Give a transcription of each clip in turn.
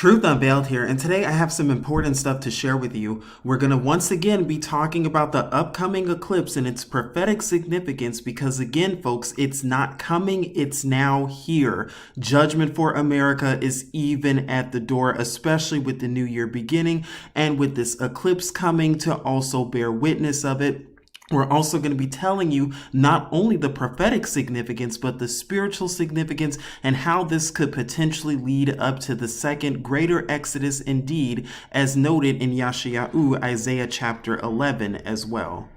Truth Unveiled here, and today I have some important stuff to share with you. We're going to once again be talking about the upcoming eclipse and its prophetic significance because, again, folks, it's not coming, it's now here. Judgment for America is even at the door, especially with the new year beginning and with this eclipse coming to also bear witness of it. We're also going to be telling you not only the prophetic significance, but the spiritual significance and how this could potentially lead up to the second greater Exodus indeed, as noted in Yeshayahu, Isaiah chapter 11 as well.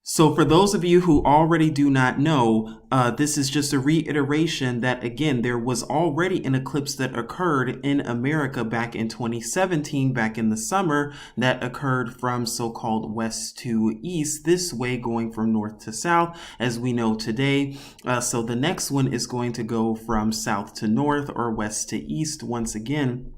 So for those of you who already do not know, this is just a reiteration that, again, there was already an eclipse that occurred in America back in 2017, back in the summer, that occurred from so-called west to east, this way going from north to south, as we know today. So the next one is going to go from south to north or west to east once again.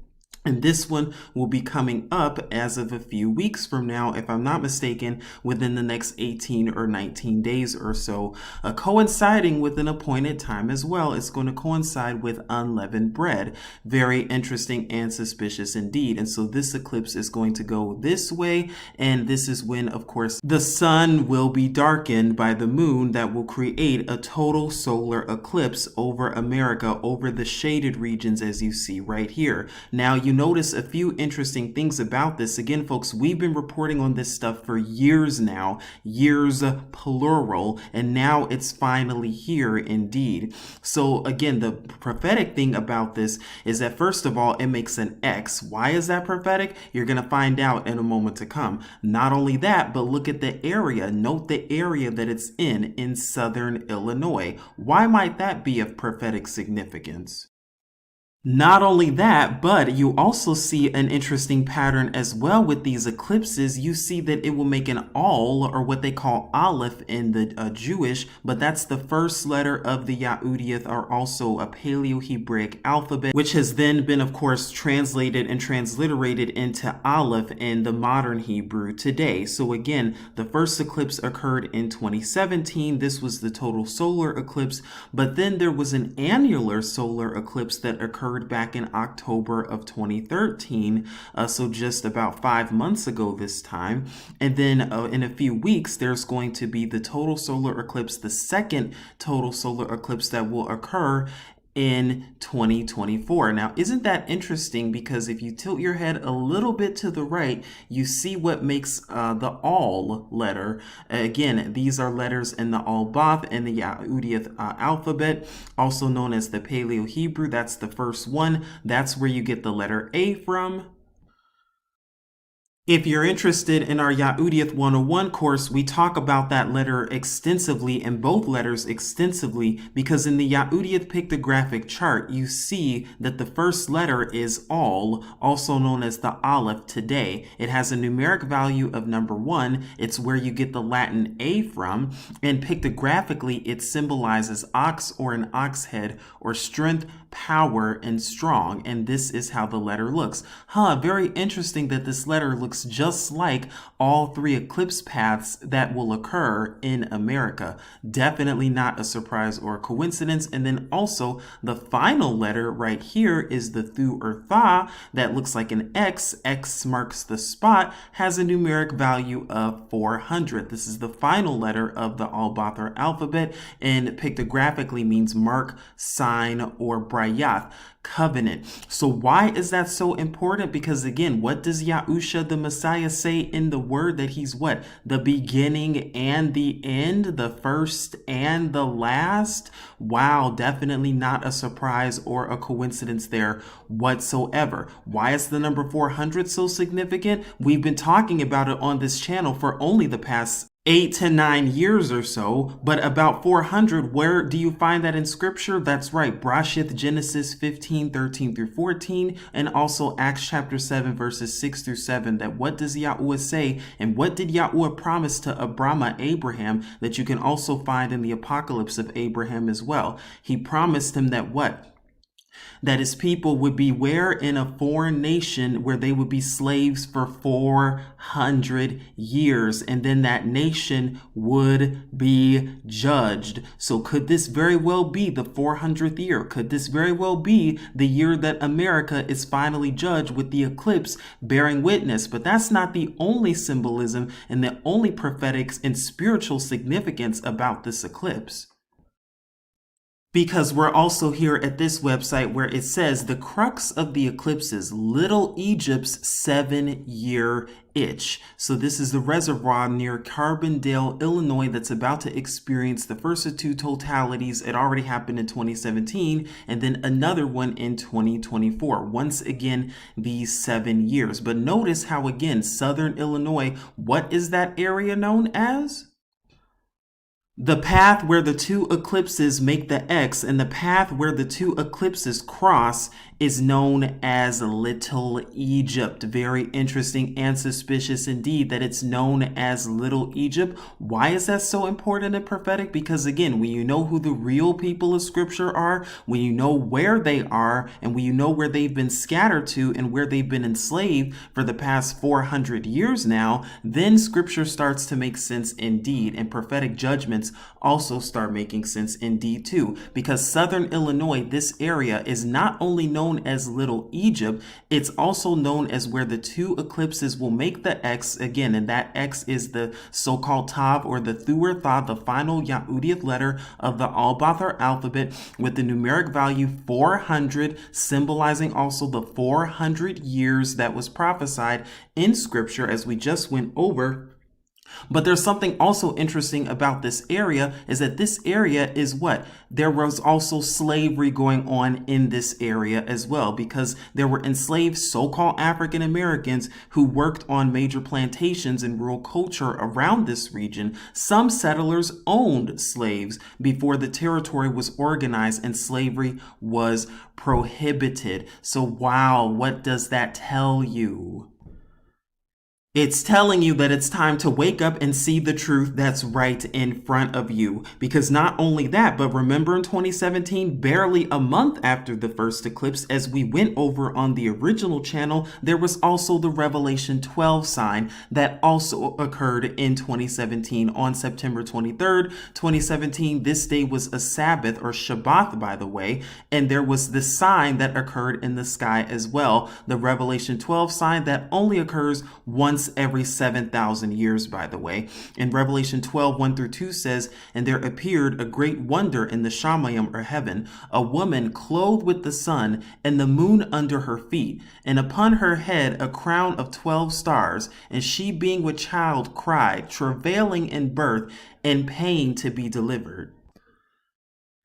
And this one will be coming up as of a few weeks from now, if I'm not mistaken, within the next 18 or 19 days or so, coinciding with an appointed time as well. It's going to coincide with unleavened bread. Very interesting and suspicious indeed. And so this eclipse is going to go this way. And this is when, of course, the sun will be darkened by the moon that will create a total solar eclipse over America, over the shaded regions as you see right here. Now, you notice a few interesting things about this. Again, folks, we've been reporting on this stuff for years now, years plural, and now it's finally here indeed. So again, the prophetic thing about this is that first of all, it makes an X. Why is that prophetic? You're going to find out in a moment to come. Not only that, but look at the area. Note the area that it's in southern Illinois. Why might that be of prophetic significance? Not only that, but you also see an interesting pattern as well with these eclipses. You see that it will make an Al, or what they call Aleph in the Jewish, but that's the first letter of the Ya'udiyth, or also a Paleo-Hebraic alphabet, which has then been, of course, translated and transliterated into Aleph in the modern Hebrew today. So again, the first eclipse occurred in 2017. This was the total solar eclipse, but then there was an annular solar eclipse that occurred back in October of 2013, so just about 5 months ago this time. And then in a few weeks, there's going to be the total solar eclipse, the second total solar eclipse that will occur in 2024. Now, isn't that interesting? Because if you tilt your head a little bit to the right, you see what makes the Al letter. Again, these are letters in the Al-Bath and the Ya'udiyth alphabet, also known as the Paleo-Hebrew. That's the first one. That's where you get the letter A from. If you're interested in our Ya'udiyth 101 course, we talk about that letter extensively, and both letters extensively, because in the Ya'udiyth pictographic chart, you see that the first letter is Al, also known as the Aleph today. It has a numeric value of number 1. It's where you get the Latin A from, and pictographically, it symbolizes ox or an ox head, or strength, power, and strong, and this is how the letter looks. Very interesting that this letter looks just like all three eclipse paths that will occur in America. Definitely not a surprise or a coincidence. And then also the final letter right here is the Thu or Tha that looks like an X. X marks the spot, has a numeric value of 400. This is the final letter of the Al-Bathar alphabet, and pictographically means mark, sign, or Brayath, covenant. So why is that so important? Because again, what does Yahusha the Messiah say in the word? That he's what? The beginning and the end, the first and the last. Wow, definitely not a surprise or a coincidence there whatsoever. Why is the number 400 so significant? We've been talking about it on this channel for only the past 8 to 9 years or so, but about 400, where do you find that in scripture? That's right, Brashith, Genesis 15, 13 through 14, and also Acts chapter 7, verses 6 through 7, that what does Yahuwah say, and what did Yahuwah promise to Abraham, that you can also find in the Apocalypse of Abraham as well. He promised him that what? That his people would be where? In a foreign nation where they would be slaves for 400 years. And then that nation would be judged. So could this very well be the 400th year? Could this very well be the year that America is finally judged with the eclipse bearing witness? But that's not the only symbolism and the only prophetic and spiritual significance about this eclipse. Because we're also here at this website where it says the crux of the eclipse is Little Egypt's 7-year itch. So this is the reservoir near Carbondale, Illinois, that's about to experience the first of two totalities. It already happened in 2017 and then another one in 2024. Once again, these 7 years. But notice how, again, Southern Illinois, what is that area known as? The path where the two eclipses make the X and the path where the two eclipses cross is known as Little Egypt. Very interesting and suspicious indeed that it's known as Little Egypt. Why is that so important and prophetic? Because again, when you know who the real people of Scripture are, when you know where they are, and when you know where they've been scattered to and where they've been enslaved for the past 400 years now, then Scripture starts to make sense indeed, and prophetic judgments also start making sense indeed too. Because Southern Illinois, this area, is not only known as Little Egypt, it's also known as where the two eclipses will make the X again, and that X is the so-called Tav or the Thuer Tha, the final Yahudic letter of the Al-Bathar alphabet with the numeric value 400, symbolizing also the 400 years that was prophesied in Scripture as we just went over. But there's something also interesting about this area is that this area is what? There was also slavery going on in this area as well, because there were enslaved so-called African Americans who worked on major plantations and rural culture around this region. Some settlers owned slaves before the territory was organized and slavery was prohibited. So wow, what does that tell you? It's telling you that it's time to wake up and see the truth that's right in front of you. Because not only that, but remember in 2017, barely a month after the first eclipse, as we went over on the original channel, there was also the Revelation 12 sign that also occurred in 2017 on September 23rd, 2017. This day was a Sabbath or Shabbat, by the way, and there was the sign that occurred in the sky as well. The Revelation 12 sign that only occurs once every 7,000 years, by the way. In Revelation 12, 1 through 2 says, "And there appeared a great wonder in the Shamayim or heaven, a woman clothed with the sun and the moon under her feet, and upon her head a crown of 12 stars. And she being with child cried, travailing in birth and pain to be delivered."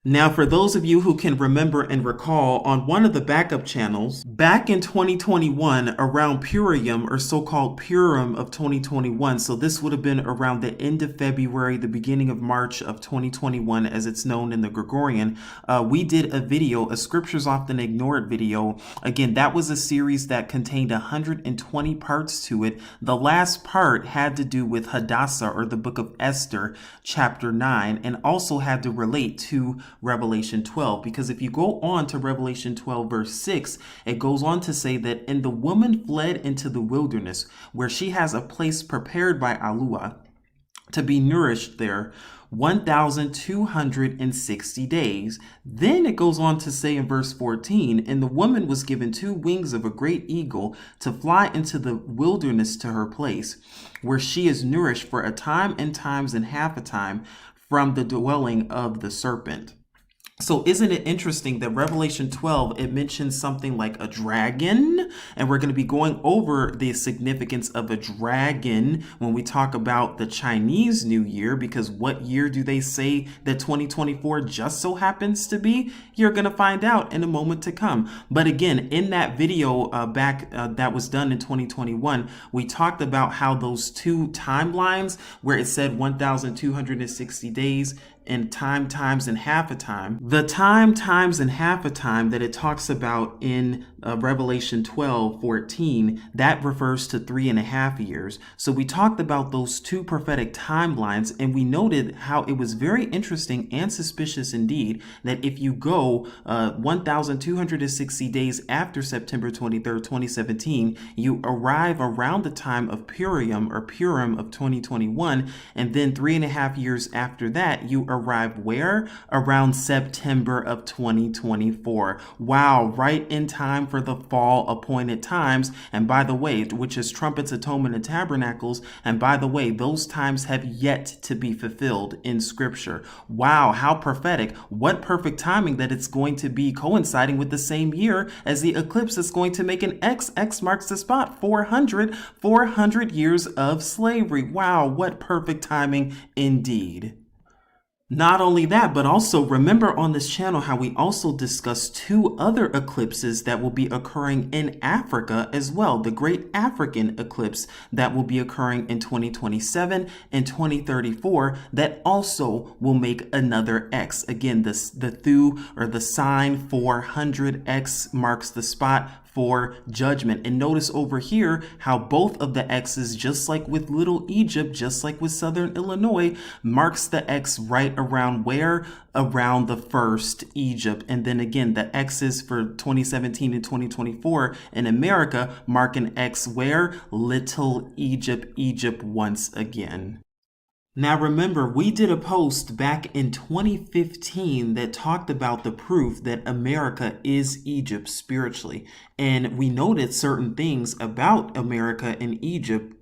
Now, for those of you who can remember and recall, on one of the backup channels, back in 2021, around Purim, or so-called Purim of 2021, so this would have been around the end of February, the beginning of March of 2021, as it's known in the Gregorian, we did a video, a Scriptures Often Ignored video. Again, that was a series that contained 120 parts to it. The last part had to do with Hadassah, or the book of Esther, chapter 9, and also had to relate to Revelation 12, because if you go on to Revelation 12 verse 6, it goes on to say that, "And the woman fled into the wilderness, where she has a place prepared by Allah to be nourished there 1,260 days. Then it goes on to say in verse 14, "And the woman was given 2 wings of a great eagle to fly into the wilderness to her place, where she is nourished for a time and times and half a time from the dwelling of the serpent." So isn't it interesting that Revelation 12, it mentions something like a dragon, and we're going to be going over the significance of a dragon when we talk about the Chinese New Year, because what year do they say that 2024 just so happens to be? You're going to find out in a moment to come. But again, in that video that was done in 2021, we talked about how those two timelines where it said 1,260 days and time times and half a time. The time times and half a time that it talks about in Revelation 12:14, that refers to 3.5 years. So we talked about those two prophetic timelines, and we noted how it was very interesting and suspicious indeed that if you go 1,260 days after September 23rd, 2017, you arrive around the time of Purim of 2021, and then 3.5 years after that, you arrive where? Around September of 2024. Wow, right in time for the fall appointed times. And by the way, which is trumpets, atonement, and tabernacles. And by the way, those times have yet to be fulfilled in Scripture. Wow, how prophetic. What perfect timing that it's going to be coinciding with the same year as the eclipse is going to make an X. X marks the spot. 400 years of slavery. Wow, what perfect timing indeed. Not only that, but also remember on this channel how we also discussed two other eclipses that will be occurring in Africa as well. The Great African Eclipse that will be occurring in 2027 and 2034 that also will make another X. Again, the Thu or the sign 400X marks the spot for judgment. And notice over here how both of the X's, just like with Little Egypt, just like with Southern Illinois, marks the X right around where? Around the first Egypt. And then again, the X's for 2017 and 2024 in America mark an X where? Little Egypt, Egypt once again. Now remember, we did a post back in 2015 that talked about the proof that America is Egypt spiritually. And we noted certain things about America and Egypt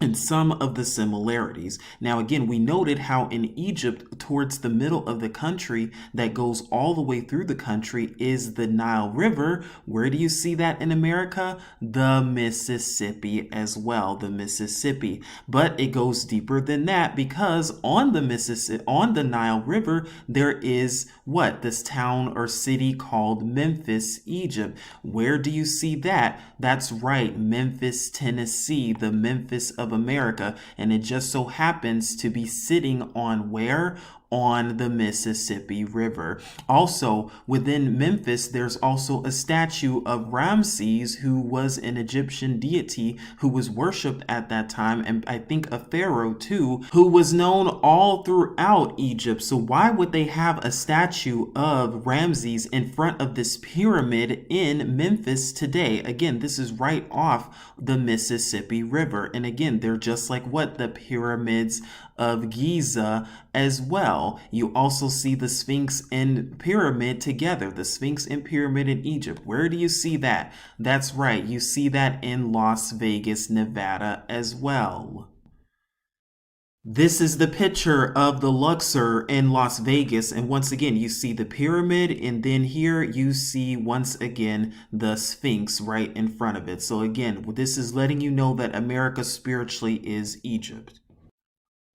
and some of the similarities. Now, again, we noted how in Egypt, towards the middle of the country that goes all the way through the country is the Nile River. Where do you see that in America? The Mississippi as well, the Mississippi. But it goes deeper than that because on the Mississippi, on the Nile River, there is what? This town or city called Memphis, Egypt. Where do you see that? That's right, Memphis, Tennessee, the Memphis of America, and it just so happens to be sitting on where? On the Mississippi River. Also, within Memphis, there's also a statue of Ramses, who was an Egyptian deity who was worshipped at that time, and I think a pharaoh too, who was known all throughout Egypt. So why would they have a statue of Ramses in front of this pyramid in Memphis today? Again, this is right off the Mississippi River. And again, they're just like what? The pyramids of Giza as well. You also see the Sphinx and pyramid together, the Sphinx and pyramid in Egypt. Where do you see that? That's right, you see that in Las Vegas, Nevada as well. This is the picture of the Luxor in Las Vegas, and once again you see the pyramid, and then here you see once again the Sphinx right in front of it. So again, this is letting you know that America spiritually is Egypt.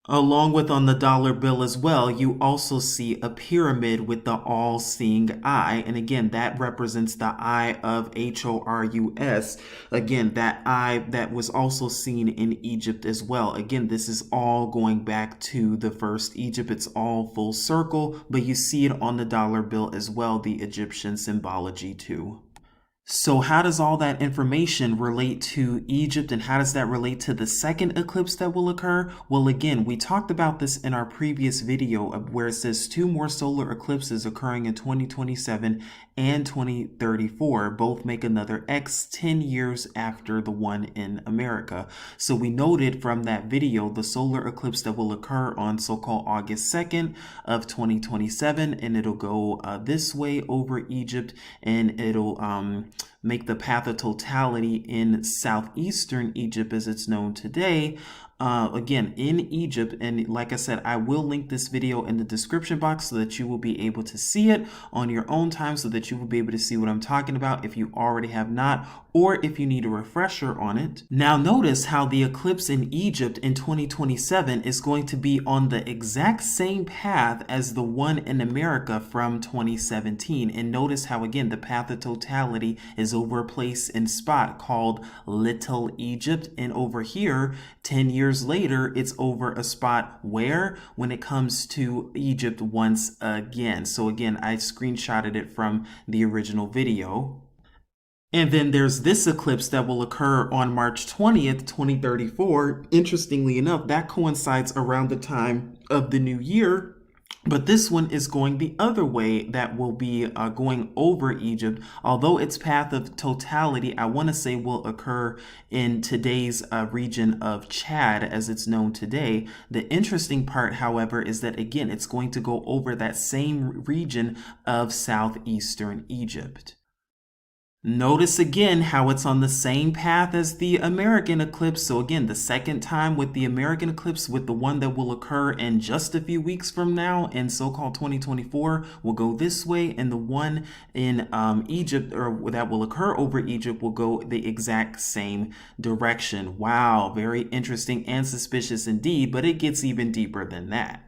Along with on the dollar bill as well, you also see a pyramid with the all-seeing eye. And again, that represents the eye of Horus. Again, that eye that was also seen in Egypt as well. Again, this is all going back to the first Egypt. It's all full circle, but you see it on the dollar bill as well, the Egyptian symbology too. So how does all that information relate to Egypt, and how does that relate to the second eclipse that will occur? Well, again, we talked about this in our previous video where it says 2 more solar eclipses occurring in 2027 and 2034 both make another X 10 years after the one in America. So we noted from that video the solar eclipse that will occur on so-called August 2nd of 2027, and it'll go this way over Egypt, and it'll make the path of totality in southeastern Egypt as it's known today. Again, in Egypt, and like I said, I will link this video in the description box so that you will be able to see it on your own time, so that you will be able to see what I'm talking about if you already have not, or if you need a refresher on it. Now notice how the eclipse in Egypt in 2027 is going to be on the exact same path as the one in America from 2017. And notice how again the path of totality is over a place and spot called Little Egypt. And over here, 10 years later, it's over a spot where, when it comes to Egypt once again. So again, I screenshotted it from the original video. And then there's this eclipse that will occur on March 20th, 2034. Interestingly enough, that coincides around the time of the new year. But this one is going the other way, that will be going over Egypt. Although its path of totality, I want to say, will occur in today's region of Chad, as it's known today. The interesting part, however, is that, again, it's going to go over that same region of southeastern Egypt. Notice again how it's on the same path as the American eclipse. So again, the second time with the American eclipse, with the one that will occur in just a few weeks from now in so-called 2024, will go this way, and the one in Egypt, or that will occur over Egypt, will go the exact same direction. Wow, very interesting and suspicious indeed, but it gets even deeper than that.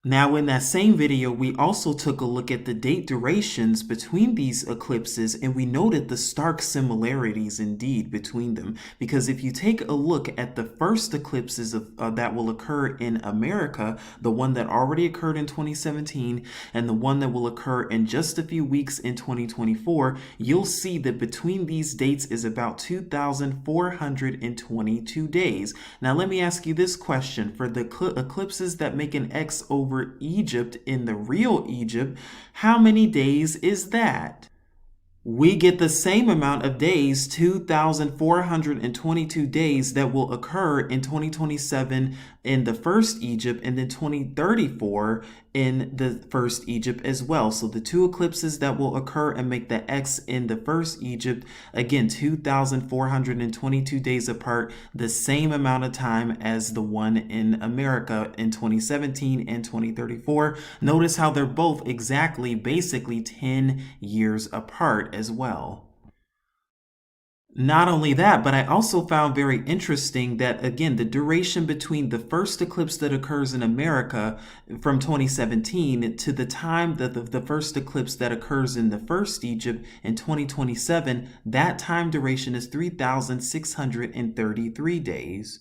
Now, in that same video, we also took a look at the date durations between these eclipses, and we noted the stark similarities indeed between them. Because if you take a look at the first eclipses that will occur in America, the one that already occurred in 2017 and the one that will occur in just a few weeks in 2024, you'll see that between these dates is about 2,422 days. Now, let me ask you this question. For the eclipses that make an X over Egypt in the real Egypt, how many days is that? We get the same amount of days, 2,422 days, that will occur in 2027 in the first Egypt, and then 2034 in the first Egypt as well. So the two eclipses that will occur and make the X in the first Egypt, again, 2,422 days apart, the same amount of time as the one in America in 2017 and 2034. Notice how they're both exactly, basically 10 years apart as well. Not only that, but I also found very interesting that, again, the duration between the first eclipse that occurs in America from 2017 to the time that the first eclipse that occurs in the first Egypt in 2027, that time duration is 3,633 days.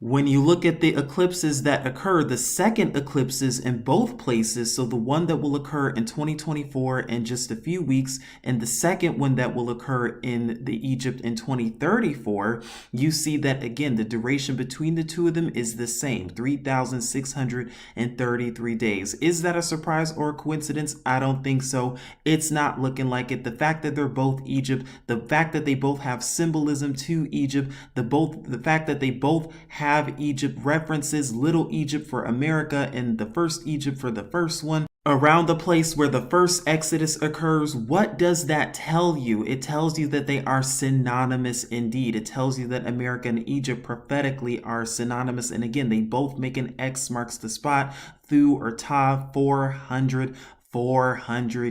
When you look at the eclipses that occur, the second eclipses in both places, so the one that will occur in 2024 in just a few weeks, and the second one that will occur in the Egypt in 2034, you see that, again, the duration between the two of them is the same, 3,633 days. Is that a surprise or a coincidence? I don't think so. It's not looking like it. The fact that they're both Egypt, the fact that they both have symbolism to Egypt, the fact that they both have Egypt references, Little Egypt for America and the first Egypt for the first one, around the place where the first Exodus occurs. What does that tell you? It tells you that they are synonymous indeed. It tells you that America and Egypt prophetically are synonymous. And again, they both make an X marks the spot, Thu or Ta, 400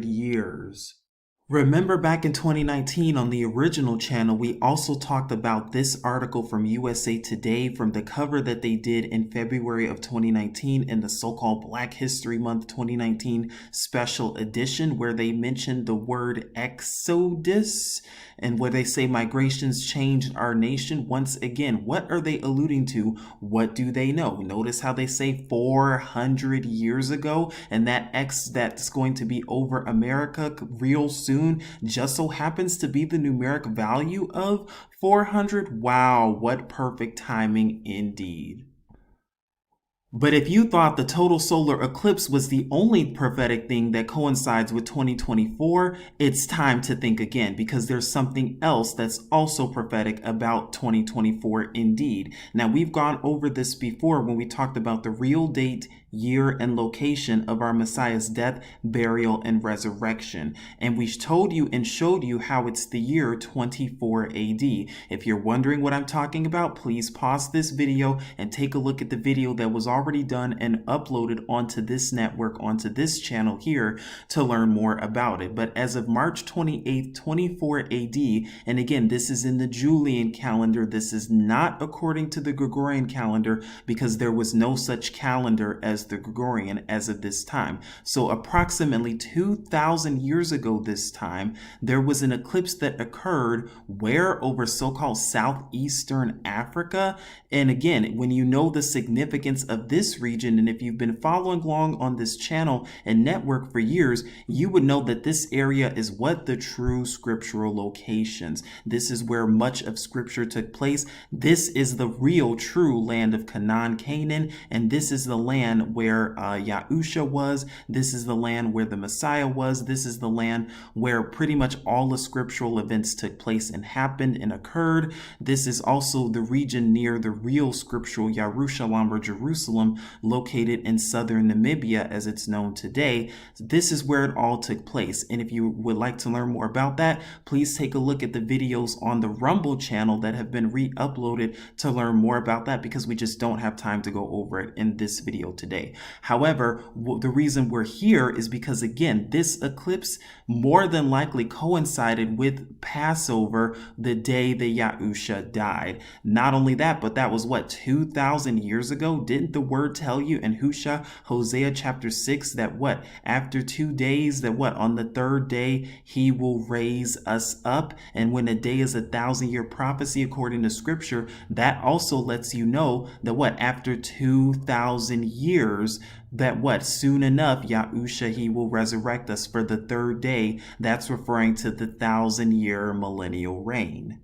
years. Remember back in 2019 on the original channel, we also talked about this article from USA Today from the cover that they did in February of 2019 in the so-called Black History Month 2019 special edition, where they mentioned the word exodus and where they say migrations changed our nation. Once again, what are they alluding to? What do they know? Notice how they say 400 years ago, and that X that's going to be over America real soon just so happens to be the numeric value of 400. Wow, what perfect timing indeed. But if you thought the total solar eclipse was the only prophetic thing that coincides with 2024, it's time to think again, because there's something else that's also prophetic about 2024 indeed. Now, we've gone over this before when we talked about the real date, year, and location of our Messiah's death, burial, and resurrection. And we told you and showed you how it's the year 24 AD. If you're wondering what I'm talking about, please pause this video and take a look at the video that was already done and uploaded onto this network, onto this channel here, to learn more about it. But as of March 28th, 24 AD, and again, this is in the Julian calendar, this is not according to the Gregorian calendar, because there was no such calendar as as the Gregorian as of this time. So approximately 2,000 years ago this time, there was an eclipse that occurred where over so-called southeastern Africa. And again, when you know the significance of this region, and if you've been following along on this channel and network for years, you would know that this area is what the true scriptural locations. This is where much of scripture took place. This is the real true land of Canaan, and this is the land where Yahusha was. This is the land where the Messiah was. This is the land where pretty much all the scriptural events took place and happened and occurred. This is also the region near the real scriptural Yerushalayim or Jerusalem, located in southern Namibia as it's known today. This is where it all took place. And if you would like to learn more about that, please take a look at the videos on the Rumble channel that have been re-uploaded to learn more about that, because we just don't have time to go over it in this video today. However, the reason we're here is because, again, this eclipse more than likely coincided with Passover, the day that Yahusha died. Not only that, but that was what, 2,000 years ago? Didn't the word tell you in Hosea chapter 6 that what, after 2 days, that what, on the third day he will raise us up? And when a day is 1,000-year prophecy according to scripture, that also lets you know that what, after 2,000 years, that what, soon enough Yahusha, he will resurrect us for the third day. That's referring to the 1,000-year millennial reign.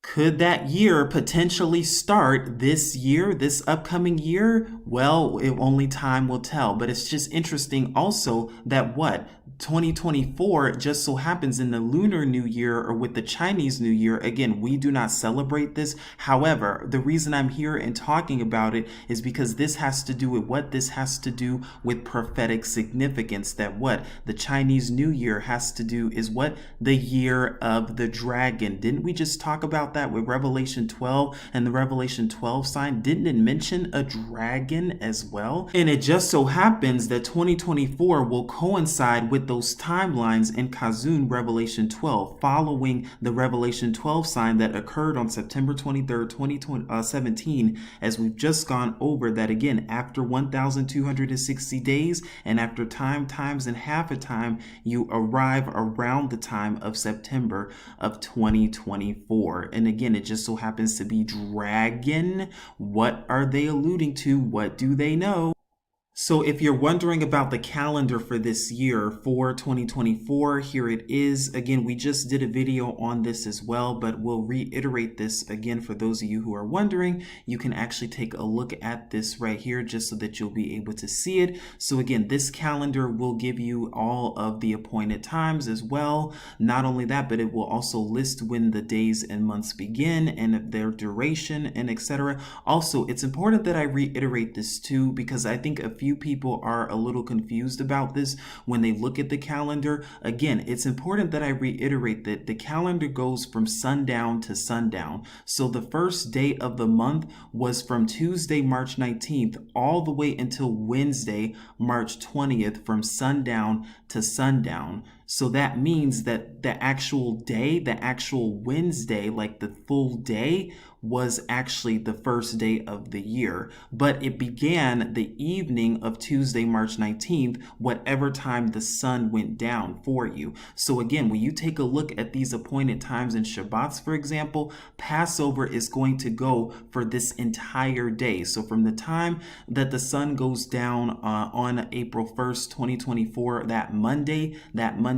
Could that year potentially start this year, this upcoming year? Well, only time will tell. But it's just interesting also that what, 2024 just so happens in the Lunar New Year, or with the Chinese New Year. Again, we do not celebrate this. However, the reason I'm here and talking about it is because this has to do with what? This has to do with prophetic significance. That what the Chinese New Year has to do is what? The year of the dragon. Didn't we just talk about that with Revelation 12 and the Revelation 12 sign? Didn't it mention a dragon as well? And it just so happens that 2024 will coincide with those timelines in Kazun Revelation 12, following the Revelation 12 sign that occurred on September 23rd, 2017, as we've just gone over that. Again, after 1,260 days and after times and half a time, you arrive around the time of September of 2024. And again, it just so happens to be dragon. What are they alluding to? What do they know? So if you're wondering about the calendar for this year, for 2024, here it is. Again, we just did a video on this as well, but we'll reiterate this again for those of you who are wondering. You can actually take a look at this right here just so that you'll be able to see it. So again, this calendar will give you all of the appointed times as well. Not only that, but it will also list when the days and months begin and their duration and etc. Also, it's important that I reiterate this too, because I think a few people are a little confused about this when they look at the calendar. Again, it's important that I reiterate that the calendar goes from sundown to sundown. So the first day of the month was from Tuesday, March 19th, all the way until Wednesday, March 20th, from sundown to sundown. So that means that the actual day, the actual Wednesday, like the full day, was actually the first day of the year. But it began the evening of Tuesday, March 19th, whatever time the sun went down for you. So again, when you take a look at these appointed times in Shabbats, for example, Passover is going to go for this entire day. So from the time that the sun goes down on April 1st, 2024, that Monday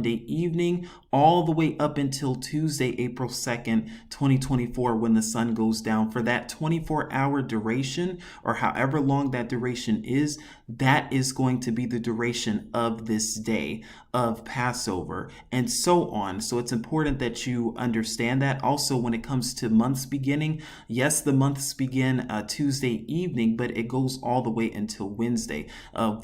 evening, all the way up until Tuesday, April 2nd, 2024, when the sun goes down, for that 24-hour duration, or however long that duration is, that is going to be the duration of this day of Passover, and so on. So it's important that you understand that. Also, when it comes to months beginning, yes, the months begin Tuesday evening, but it goes all the way until Wednesday.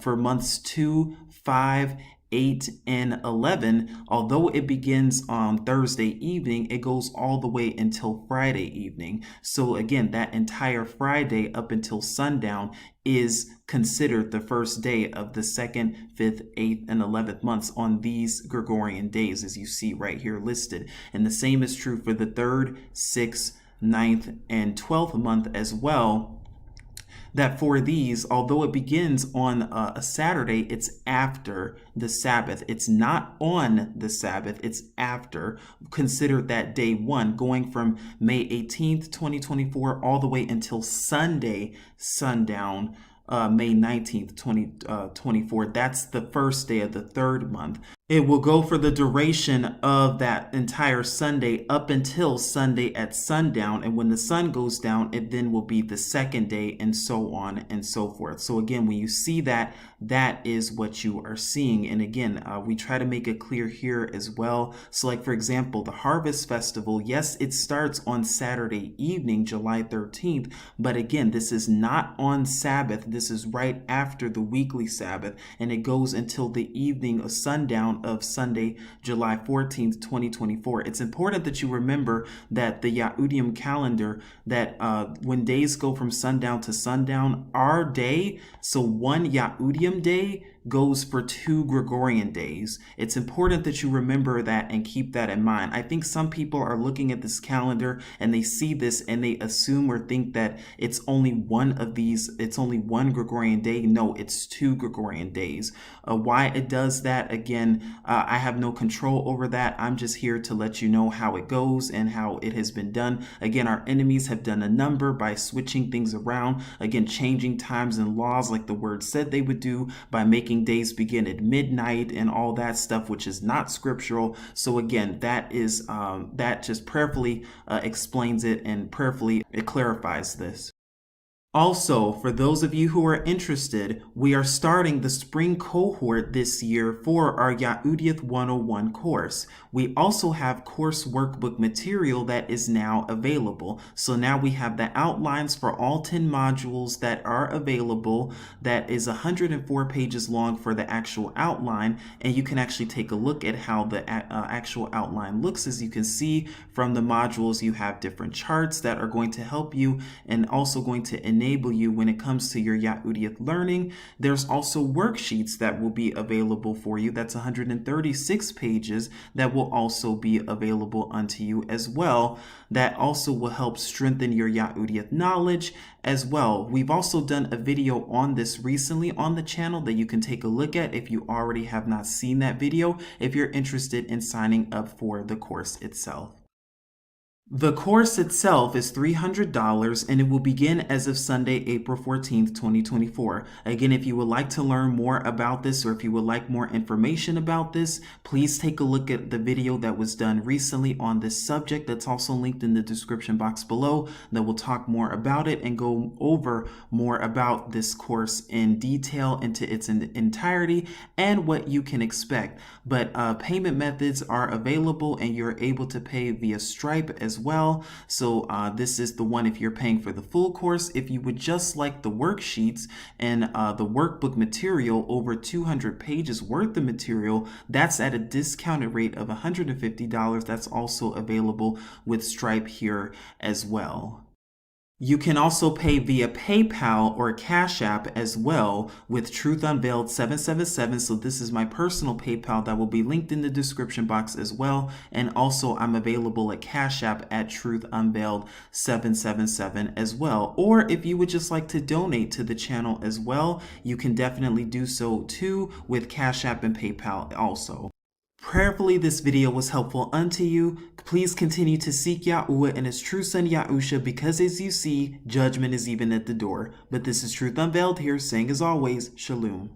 For months 2, 5, 8, and 11, although it begins on Thursday evening, it goes all the way until Friday evening. So again, that entire Friday up until sundown is considered the first day of the 2nd, 5th, 8th, and 11th months on these Gregorian days, as you see right here listed. And the same is true for the 3rd, 6th, 9th, and 12th month as well. that for these, although it begins on a Saturday, it's after the Sabbath. It's not on the Sabbath, it's after. Consider that day one, going from May 18th, 2024, all the way until Sunday, sundown. May 19th, 2024. That's the first day of the third month. It will go for the duration of that entire Sunday up until Sunday at sundown. And when the sun goes down, it then will be the second day, and so on and so forth. So again, when you see that, that is what you are seeing. And again, we try to make it clear here as well. So like, for example, the Harvest Festival, yes, it starts on Saturday evening, July 13th. But again, this is not on Sabbath. This is right after the weekly Sabbath, and it goes until the evening of sundown of Sunday, July 14th, 2024. It's important that you remember that the Yahudim calendar, that when days go from sundown to sundown, our day, so one Yahudim day goes for 2 Gregorian days. It's important that you remember that and keep that in mind. I think some people are looking at this calendar and they see this and they assume or think that it's only one of these, it's only 1 Gregorian day. No, it's 2 Gregorian days. Why it does that, again, I have no control over that. I'm just here to let you know how it goes and how it has been done. Again, our enemies have done a number by switching things around, again, changing times and laws like the word said they would do, by making days begin at midnight and all that stuff, which is not scriptural. So again, that is that just prayerfully explains it, and prayerfully it clarifies this. Also, for those of you who are interested, we are starting the spring cohort this year for our Yahudiyat 101 course. We also have course workbook material that is now available. So now we have the outlines for all 10 modules that are available. That is 104 pages long for the actual outline, and you can actually take a look at how the actual outline looks. As you can see from the modules, you have different charts that are going to help you and also going to enable you when it comes to your Yahudiyat learning. There's also worksheets that will be available for you. That's 136 pages that will also be available unto you as well. That also will help strengthen your Yahudiyat knowledge as well. We've also done a video on this recently on the channel that you can take a look at if you already have not seen that video, if you're interested in signing up for the course itself. The course itself is $300, and it will begin as of Sunday, April 14th, 2024. Again, if you would like to learn more about this, or if you would like more information about this, please take a look at the video that was done recently on this subject. That's also linked in the description box below, that will talk more about it and go over more about this course in detail into its entirety and what you can expect. But payment methods are available, and you're able to pay via Stripe as well. So this is the one if you're paying for the full course. If you would just like the worksheets and the workbook material, over 200 pages worth of material, that's at a discounted rate of $150. That's also available with Stripe here as well. You can also pay via PayPal or Cash App as well with Truth Unveiled 777. So this is my personal PayPal that will be linked in the description box as well. And also I'm available at Cash App at Truth Unveiled 777 as well. Or if you would just like to donate to the channel as well, you can definitely do so too with Cash App and PayPal also. Prayerfully, this video was helpful unto you. Please continue to seek Yahuwah and his true son Yahusha, because as you see, judgment is even at the door. But this is Truth Unveiled here, saying as always, Shalom.